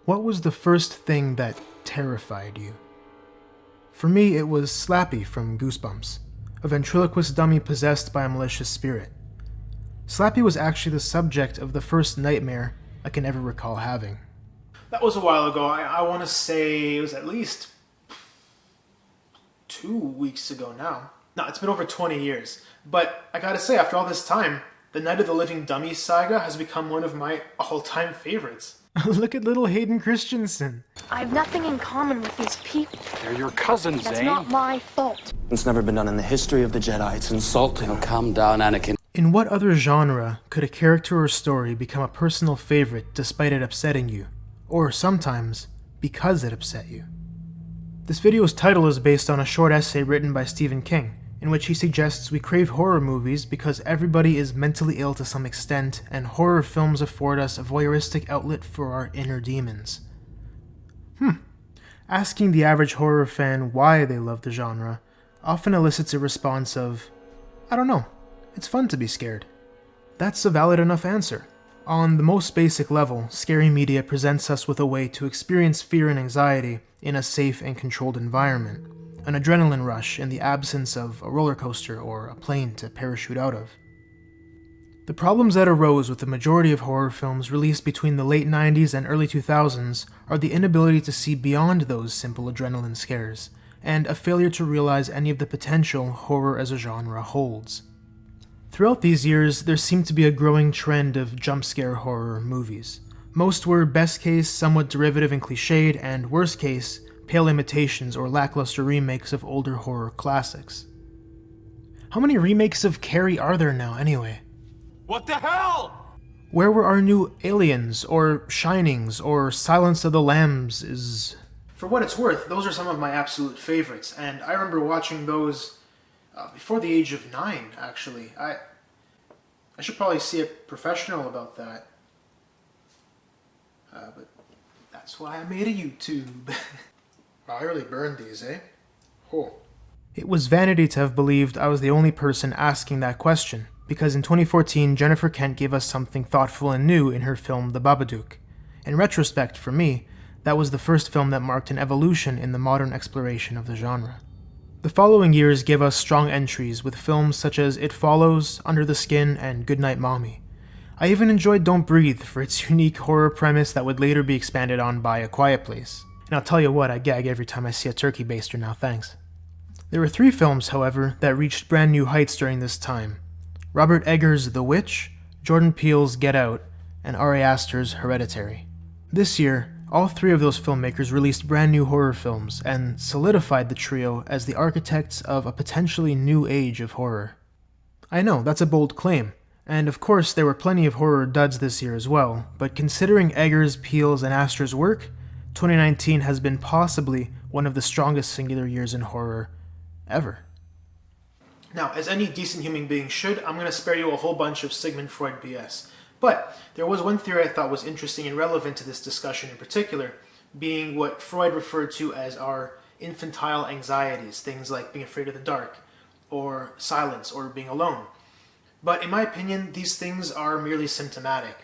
What was the first thing that terrified you? For me, it was Slappy from Goosebumps, a ventriloquist dummy possessed by a malicious spirit. Slappy was actually the subject of the first nightmare I can ever recall having. That was a while ago. I want to say it was at least 2 weeks ago now. No, it's been over 20 years. But I gotta say, after all this time, the Night of the Living Dummies saga has become one of my all-time favorites. Look at little Hayden Christensen. I have nothing in common with these people. They're your cousins, That's Zane. not my fault. It's never been done in the history of the Jedi. It's insulting. Now calm down, Anakin. In what other genre could a character or story become a personal favorite despite it upsetting you? Or sometimes, because it upset you? This video's title is based on a short essay written by Stephen King, in which he suggests we crave horror movies because everybody is mentally ill to some extent, and horror films afford us a voyeuristic outlet for our inner demons. Asking the average horror fan why they love the genre often elicits a response of, I don't know, it's fun to be scared. That's a valid enough answer. On the most basic level, scary media presents us with a way to experience fear and anxiety in a safe and controlled environment. An adrenaline rush in the absence of a roller coaster or a plane to parachute out of. The problems that arose with the majority of horror films released between the late 90s and early 2000s are the inability to see beyond those simple adrenaline scares, and a failure to realize any of the potential horror as a genre holds. Throughout these years, there seemed to be a growing trend of jump scare horror movies. Most were best case, somewhat derivative and cliched, and worst case, pale imitations or lackluster remakes of older horror classics. How many remakes of Carrie are there now, anyway? What the hell? Where were our new Aliens, or Shinings, or Silence of the Lambs is... For what it's worth, those are some of my absolute favorites, and I remember watching those before the age of 9, actually. I should probably see a professional about that. But that's why I made a YouTube. I really burned these, eh? Oh. It was vanity to have believed I was the only person asking that question, because in 2014, Jennifer Kent gave us something thoughtful and new in her film The Babadook. In retrospect, for me, that was the first film that marked an evolution in the modern exploration of the genre. The following years gave us strong entries with films such as It Follows, Under the Skin, and Goodnight Mommy. I even enjoyed Don't Breathe for its unique horror premise that would later be expanded on by A Quiet Place. And I'll tell you what, I gag every time I see a turkey baster now, thanks. There were 3 films, however, that reached brand new heights during this time. Robert Eggers' The Witch, Jordan Peele's Get Out, and Ari Aster's Hereditary. This year, all 3 of those filmmakers released brand new horror films and solidified the trio as the architects of a potentially new age of horror. I know, that's a bold claim, and of course there were plenty of horror duds this year as well, but considering Eggers, Peele's, and Aster's work, 2019 has been possibly one of the strongest singular years in horror ever. Now, as any decent human being should, I'm going to spare you a whole bunch of Sigmund Freud BS. But there was one theory I thought was interesting and relevant to this discussion in particular, being what Freud referred to as our infantile anxieties, things like being afraid of the dark, or silence, or being alone. But in my opinion, these things are merely symptomatic.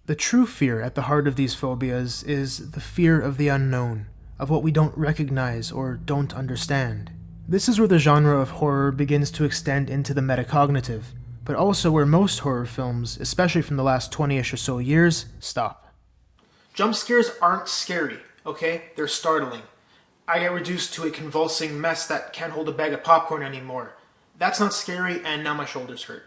The true fear at the heart of these phobias is the fear of the unknown, of what we don't recognize or don't understand. This is where the genre of horror begins to extend into the metacognitive, but also where most horror films, especially from the last 20-ish or so years, stop. Jump scares aren't scary, okay? They're startling. I get reduced to a convulsing mess that can't hold a bag of popcorn anymore. That's not scary, and now my shoulders hurt.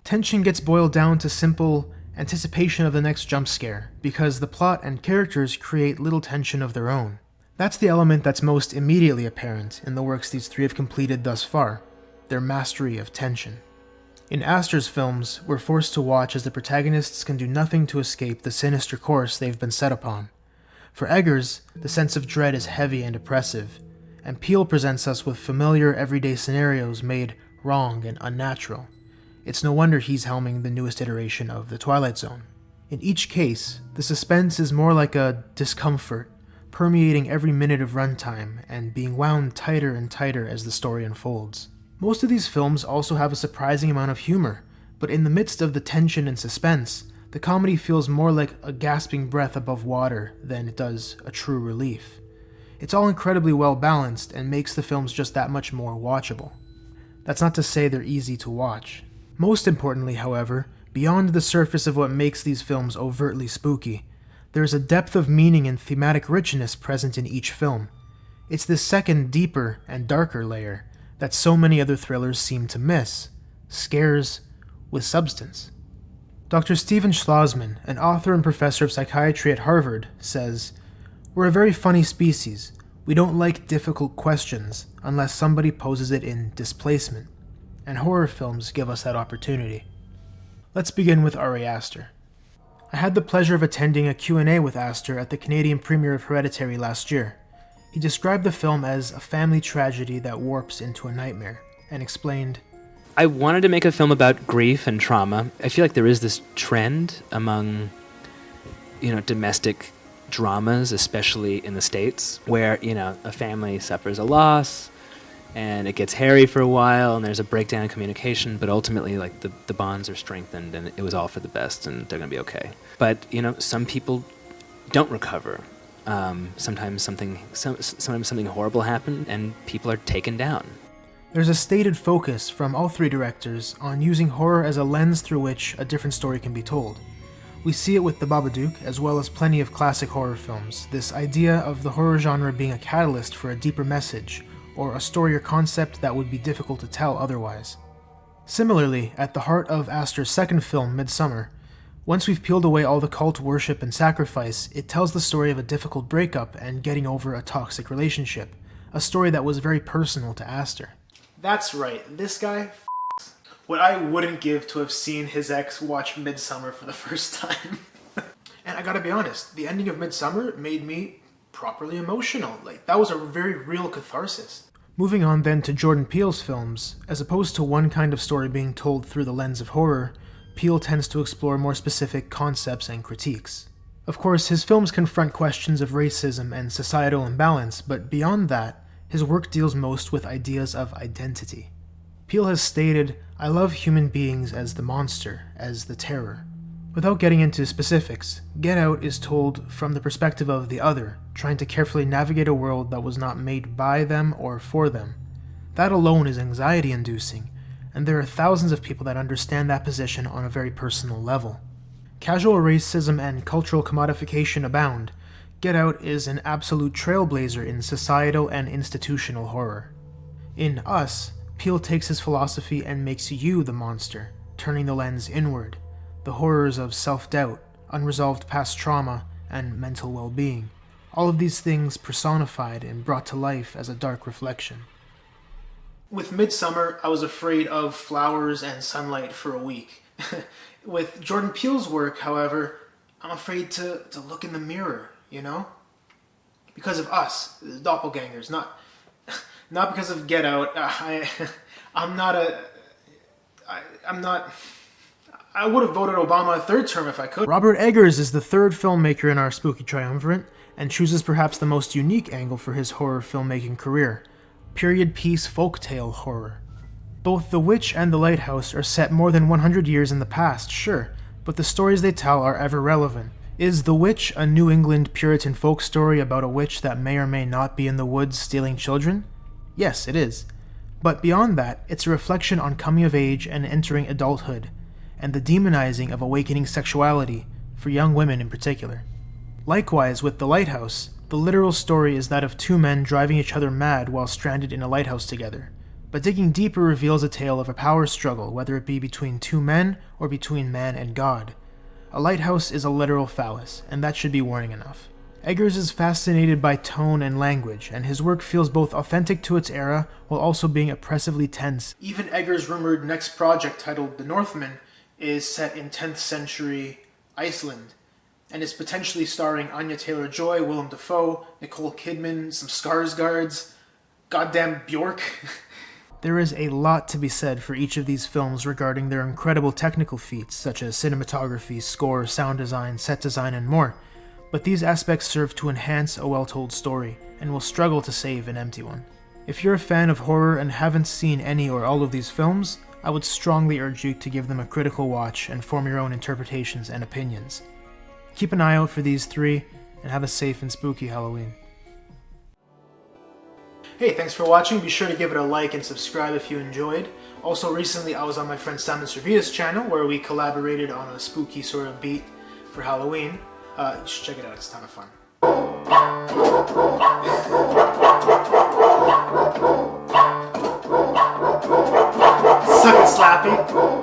Tension gets boiled down to simple anticipation of the next jump scare, because the plot and characters create little tension of their own. That's the element that's most immediately apparent in the works these 3 have completed thus far, their mastery of tension. In Aster's films, we're forced to watch as the protagonists can do nothing to escape the sinister course they've been set upon. For Eggers, the sense of dread is heavy and oppressive, and Peele presents us with familiar everyday scenarios made wrong and unnatural. It's no wonder he's helming the newest iteration of The Twilight Zone. In each case, the suspense is more like a discomfort, permeating every minute of runtime and being wound tighter and tighter as the story unfolds. Most of these films also have a surprising amount of humor, but in the midst of the tension and suspense, The comedy feels more like a gasping breath above water than it does a true relief. It's all incredibly well balanced and makes the films just that much more watchable. That's not to say they're easy to watch. Most importantly, however, beyond the surface of what makes these films overtly spooky, there is a depth of meaning and thematic richness present in each film. It's this second, deeper, and darker layer that so many other thrillers seem to miss. Scares with substance. Dr. Stephen Schlossman, an author and professor of psychiatry at Harvard, says, "We're a very funny species. We don't like difficult questions unless somebody poses it in displacement, and horror films give us that opportunity." Let's begin with Ari Aster. I had the pleasure of attending a Q&A with Aster at the Canadian premiere of Hereditary last year. He described the film as a family tragedy that warps into a nightmare, and explained, I wanted to make a film about grief and trauma. I feel like there is this trend among, domestic dramas, especially in the States, where, a family suffers a loss and it gets hairy for a while and there's a breakdown in communication, but ultimately, like, the bonds are strengthened and it was all for the best and they're going to be okay. But, some people don't recover. Sometimes something horrible happened and people are taken down. There's a stated focus from all three directors on using horror as a lens through which a different story can be told. We see it with the Babadook, as well as plenty of classic horror films, this idea of the horror genre being a catalyst for a deeper message, or a story or concept that would be difficult to tell otherwise. Similarly, at the heart of Aster's second film, Midsummer, once we've peeled away all the cult worship and sacrifice, it tells the story of a difficult breakup and getting over a toxic relationship, a story that was very personal to Aster. That's right, this guy f***s. What I wouldn't give to have seen his ex watch Midsummer for the first time. And I gotta be honest, the ending of Midsummer made me properly emotional. Like, that was a very real catharsis. Moving on then to Jordan Peele's films, as opposed to one kind of story being told through the lens of horror, Peele tends to explore more specific concepts and critiques. Of course, his films confront questions of racism and societal imbalance, but beyond that, his work deals most with ideas of identity. Peele has stated, "I love human beings as the monster, as the terror." Without getting into specifics, Get Out is told from the perspective of the other, trying to carefully navigate a world that was not made by them or for them. That alone is anxiety-inducing, and there are thousands of people that understand that position on a very personal level. Casual racism and cultural commodification abound. Get Out is an absolute trailblazer in societal and institutional horror. In Us, Peele takes his philosophy and makes you the monster, turning the lens inward, the horrors of self-doubt, unresolved past trauma, and mental well-being. All of these things personified and brought to life as a dark reflection. With Midsummer, I was afraid of flowers and sunlight for a week. With Jordan Peele's work, however, I'm afraid to look in the mirror. Because of Us, the doppelgangers, not because of Get Out. I would have voted Obama a third term if I could. Robert Eggers is the third filmmaker in our spooky triumvirate, and chooses perhaps the most unique angle for his horror filmmaking career: period piece folktale horror. Both The Witch and The Lighthouse are set more than 100 years in the past, sure, but the stories they tell are ever relevant. Is The Witch a New England Puritan folk story about a witch that may or may not be in the woods stealing children? Yes, it is. But beyond that, it's a reflection on coming of age and entering adulthood, and the demonizing of awakening sexuality, for young women in particular. Likewise, with The Lighthouse, the literal story is that of two men driving each other mad while stranded in a lighthouse together. But digging deeper reveals a tale of a power struggle, whether it be between two men or between man and God. A lighthouse is a literal phallus, and that should be warning enough. Eggers is fascinated by tone and language, and his work feels both authentic to its era while also being oppressively tense. Even Eggers' rumored next project, titled The Northman, is set in 10th century Iceland, and is potentially starring Anya Taylor-Joy, Willem Dafoe, Nicole Kidman, some Skarsgårds, goddamn Bjork. There is a lot to be said for each of these films regarding their incredible technical feats, such as cinematography, score, sound design, set design, and more, but these aspects serve to enhance a well-told story, and will struggle to save an empty one. If you're a fan of horror and haven't seen any or all of these films, I would strongly urge you to give them a critical watch and form your own interpretations and opinions. Keep an eye out for these 3, and have a safe and spooky Halloween. Hey, thanks for watching. Be sure to give it a like and subscribe if you enjoyed. Also, recently I was on my friend Simon Servia's channel where we collaborated on a spooky sort of beat for Halloween. You should check it out, it's a ton of fun. Suck it, Slappy!